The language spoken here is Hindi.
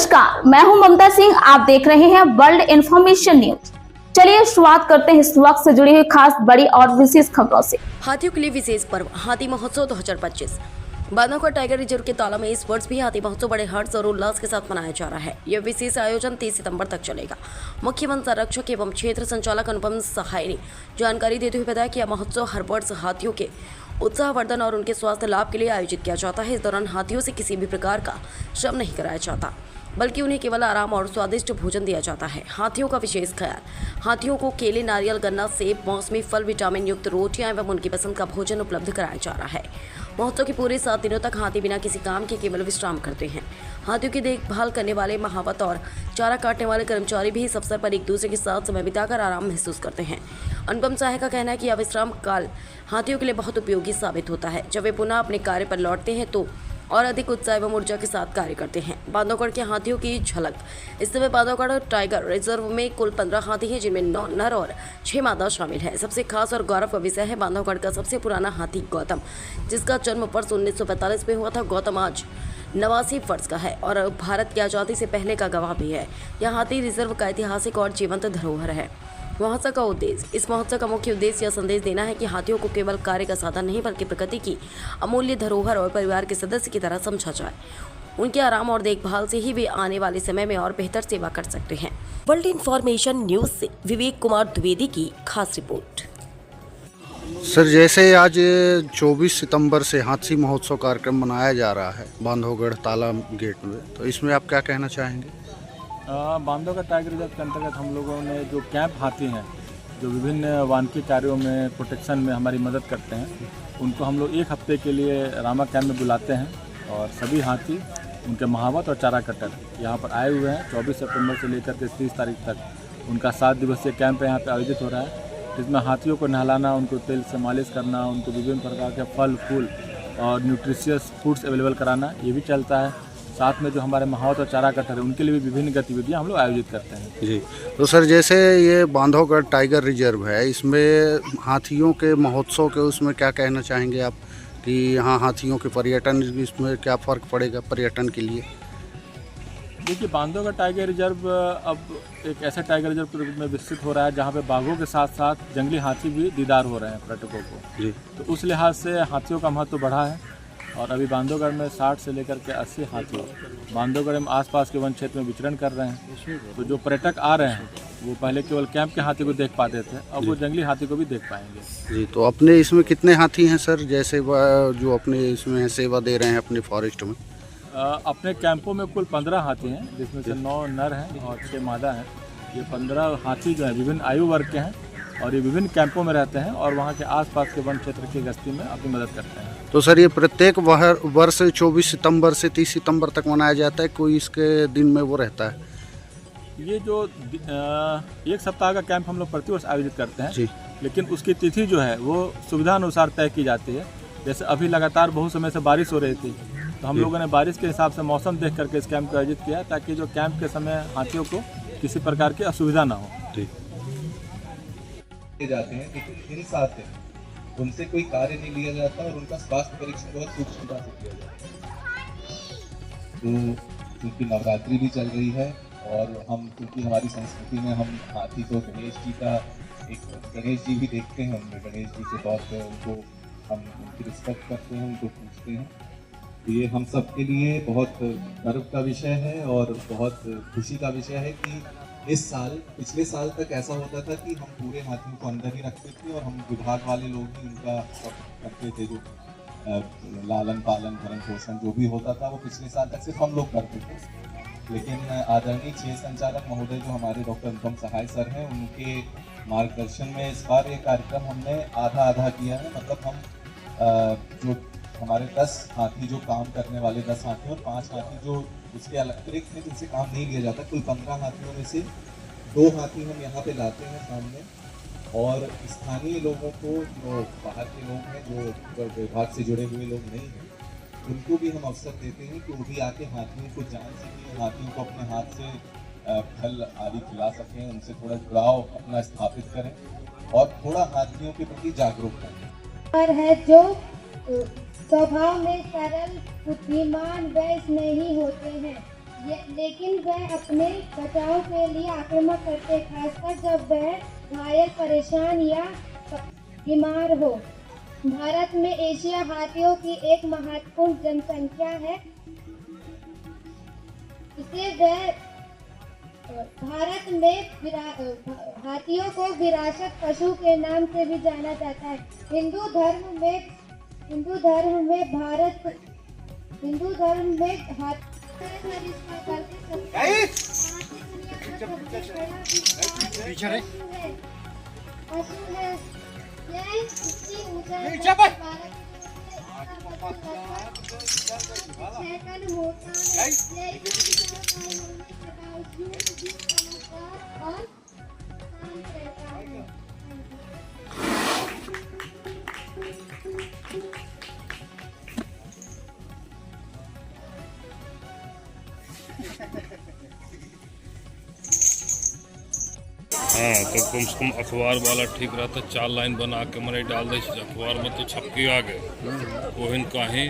नमस्कार, मैं हूं ममता सिंह। आप देख रहे हैं वर्ल्ड इंफॉर्मेशन न्यूज। चलिए शुरुआत करते हैं इस वक्त से जुड़ी हुई खास बड़ी और विशेष खबरों से। हाथियों के लिए विशेष पर्व हाथी महोत्सव 2025। बांधवगढ़ टाइगर रिजर्व के ताला में इस वर्ष भी हाथी महोत्सव बड़े हर्ष और उल्लास के साथ मनाया जा रहा है। यह विशेष आयोजन 30 सितंबर तक चलेगा। मुख्य वन संरक्षक एवं क्षेत्र संचालक अनुपम सहाय ने जानकारी देते हुए बताया कि यह महोत्सव हर वर्ष हाथियों के उत्साहवर्धन और उनके स्वास्थ्य लाभ के लिए आयोजित किया जाता है। इस दौरान हाथियों से किसी भी प्रकार का श्रम नहीं कराया जाता, बल्कि उन्हें केवल आराम और स्वादिष्ट भोजन दिया जाता है। हाथियों का विशेष ख्याल, हाथियों को केले, नारियल, गन्ना, सेब, मौसमी फल, विटामिन युक्त रोटियां एवं उनकी पसंद का भोजन उपलब्ध कराया जा रहा है। महोत्सव के पूरे 7 दिनों तक हाथी बिना किसी काम के केवल विश्राम करते हैं। हाथियों की देखभाल करने वाले महावत और चारा काटने वाले कर्मचारी भी इस अवसर पर एक दूसरे के साथ समय बिताकर आराम महसूस करते हैं। अनुपम साहे का कहना है कि यह विश्राम काल हाथियों के लिए बहुत उपयोगी साबित होता है। जब वे पुनः अपने कार्य पर लौटते हैं तो और अधिक उत्साह एवं ऊर्जा के साथ कार्य करते हैं। बांधवगढ़ के हाथियों की झलक। इस समय बांधवगढ़ टाइगर रिजर्व में कुल 15 हाथी हैं, जिनमें 9 नर और 6 मादा शामिल है। सबसे खास और गौरव का विषय है बांधवगढ़ का सबसे पुराना हाथी गौतम, जिसका जन्म वर्ष 1945 में हुआ था। गौतम आज 89 वर्ष का है और भारत की आज़ादी से पहले का गवाह भी है। यह हाथी रिजर्व का ऐतिहासिक और जीवंत धरोहर है। महोत्सव का उद्देश्य। इस महोत्सव का मुख्य उद्देश्य यह संदेश देना है कि हाथियों को केवल कार्य का साधन नहीं, बल्कि प्रकृति की अमूल्य धरोहर और परिवार के सदस्य की तरह समझा जाए। उनके आराम और देखभाल से ही वे आने वाले समय में और बेहतर सेवा कर सकते हैं। वर्ल्ड इंफॉर्मेशन न्यूज से विवेक कुमार द्विवेदी की खास रिपोर्ट। सर, जैसे आज 24 सितंबर से हाथी महोत्सव कार्यक्रम मनाया जा रहा है बांधवगढ़ ताला गेट में, तो इसमें आप क्या कहना चाहेंगे? बांधवगढ़ टाइगर रिजर्व के अंतर्गत हम लोगों ने जो कैंप हाथी हैं, जो विभिन्न वानिकी कार्यों में प्रोटेक्शन में हमारी मदद करते हैं, उनको हम लोग 1 हफ्ते के लिए रामा कैंप में बुलाते हैं और सभी हाथी, उनके महावत और चारा कटर यहाँ पर आए हुए हैं। 24 सितंबर से लेकर के 30 तारीख तक उनका 7 दिवसीय कैंप यहाँ पर आयोजित हो रहा है, जिसमें हाथियों को नहलाना, उनको तेल से मालिश करना, उनको विभिन्न प्रकार के फल फूल और न्यूट्रिशियस फूड्स अवेलेबल कराना, ये भी चलता है। साथ में जो हमारे महावत और चारा कटर है, उनके लिए भी विभिन्न गतिविधियां हम लोग आयोजित करते हैं। जी, तो सर, जैसे ये बांधवगढ़ टाइगर रिजर्व है, इसमें हाथियों के महोत्सव के उसमें क्या कहना चाहेंगे आप कि यहाँ हाथियों के पर्यटन, इसमें क्या फ़र्क पड़ेगा पर्यटन के लिए? देखिए, बांधवगढ़ टाइगर रिजर्व अब एक ऐसा टाइगर रिजर्व के रूप में विकसित हो रहा है जहाँ पे बाघों के साथ साथ जंगली हाथी भी दीदार हो रहे हैं पर्यटकों को। जी, तो उस लिहाज से हाथियों का महत्व बढ़ा है और अभी बांधवगढ़ में 60 से लेकर के 80 हाथी बांधवगढ़ में आसपास के वन क्षेत्र में विचरण कर रहे हैं। तो जो पर्यटक आ रहे हैं वो पहले केवल कैंप के हाथी को देख पाते थे, अब वो जंगली हाथी को भी देख पाएंगे। जी, तो अपने इसमें कितने हाथी हैं सर, जैसे जो अपने इसमें सेवा दे रहे हैं अपने फॉरेस्ट में? अपने कैंपों में कुल 15 हाथी हैं, जिसमें से 9 नर हैं और 6 मादा हैं। ये 15 हाथी जो है विभिन्न आयु वर्ग के हैं और ये विभिन्न कैंपों में रहते हैं और वहाँ के आसपास के वन क्षेत्र की गश्ती में अपनी मदद करते हैं। तो सर, ये प्रत्येक वर्ष 24 सितंबर से 30 सितंबर तक मनाया जाता है, कोई इसके दिन में वो रहता है? ये जो 1 सप्ताह का कैंप हम लोग प्रतिवर्ष आयोजित करते हैं जी, लेकिन उसकी तिथि जो है वो सुविधा अनुसार तय की जाती है। जैसे अभी लगातार बहुत समय से बारिश हो रही थी, तो हम लोगों ने बारिश के हिसाब से मौसम देख करके इस कैंप को आयोजित किया, ताकि जो कैंप के समय हाथियों को किसी प्रकार की असुविधा ना हो। जाते हैं, लेकिन इन साथ उनसे कोई कार्य नहीं लिया जाता और उनका स्वास्थ्य परीक्षण बहुत सूक्ष्मता से किया जाता है। तो क्योंकि नवरात्रि भी चल रही है और हम, क्योंकि हमारी संस्कृति में हम हाथी को गणेश जी का एक गणेश जी भी देखते हैं, उनमें गणेश जी से बहुत उनको हम उनकी रिस्पेक्ट करते हैं, उनको पूछते हैं। तो ये हम सब के लिए बहुत गर्व का विषय है और बहुत खुशी का विषय है कि इस साल, पिछले साल तक ऐसा होता था कि हम पूरे हाथियों को अंदर ही रखते थे और हम विभाग वाले लोग ही उनका सब करते थे, जो लालन पालन भरण पोषण जो भी होता था वो पिछले साल तक सिर्फ हम लोग करते थे। लेकिन आदरणीय क्षेत्र संचालक महोदय जो हमारे डॉक्टर अनुपम सहाय सर हैं, उनके मार्गदर्शन में इस बार ये कार्यक्रम हमने आधा किया है। मतलब हम जो हमारे 10 हाथी जो काम करने वाले 10 हाथी और 5 हाथी जो उसके अतिरिक्त में जिनसे काम नहीं लिया जाता, कुल 15 हाथियों में से 2 हाथी हम यहाँ पे लाते हैं सामने, और स्थानीय लोगों को, जो बाहर के लोग हैं, जो विभाग से जुड़े हुए लोग नहीं हैं, उनको भी हम अवसर देते हैं कि वो भी आके हाथियों को जान सकें, हाथियों को अपने हाथ से फल आदि खिला सकें, उनसे थोड़ा जुड़ाव अपना स्थापित करें और थोड़ा हाथियों के प्रति जागरूक करें। है जो स्वभाव में सरल, बुद्धिमान, वैश्य नहीं होते हैं, लेकिन वह अपने बचाव के लिए आक्रामक करते हैं, खासकर जब वह घायल, परेशान या बीमार हो। भारत में एशिया हाथियों की एक महत्वपूर्ण जनसंख्या है। इसे वह भारत में हाथियों को विरासत पशु के नाम से भी जाना जाता है। हिंदू धर्म में हाथी पशु है। यह इसकी ऊंचाई 6 टन होता है। यह और शांत रहता है। हाँ तो कम से कम अखबार वाला ठीक रहता, 4 लाइन बना के मरे डाल दे अखबार में तो छपकी आ गए, ओहन काहे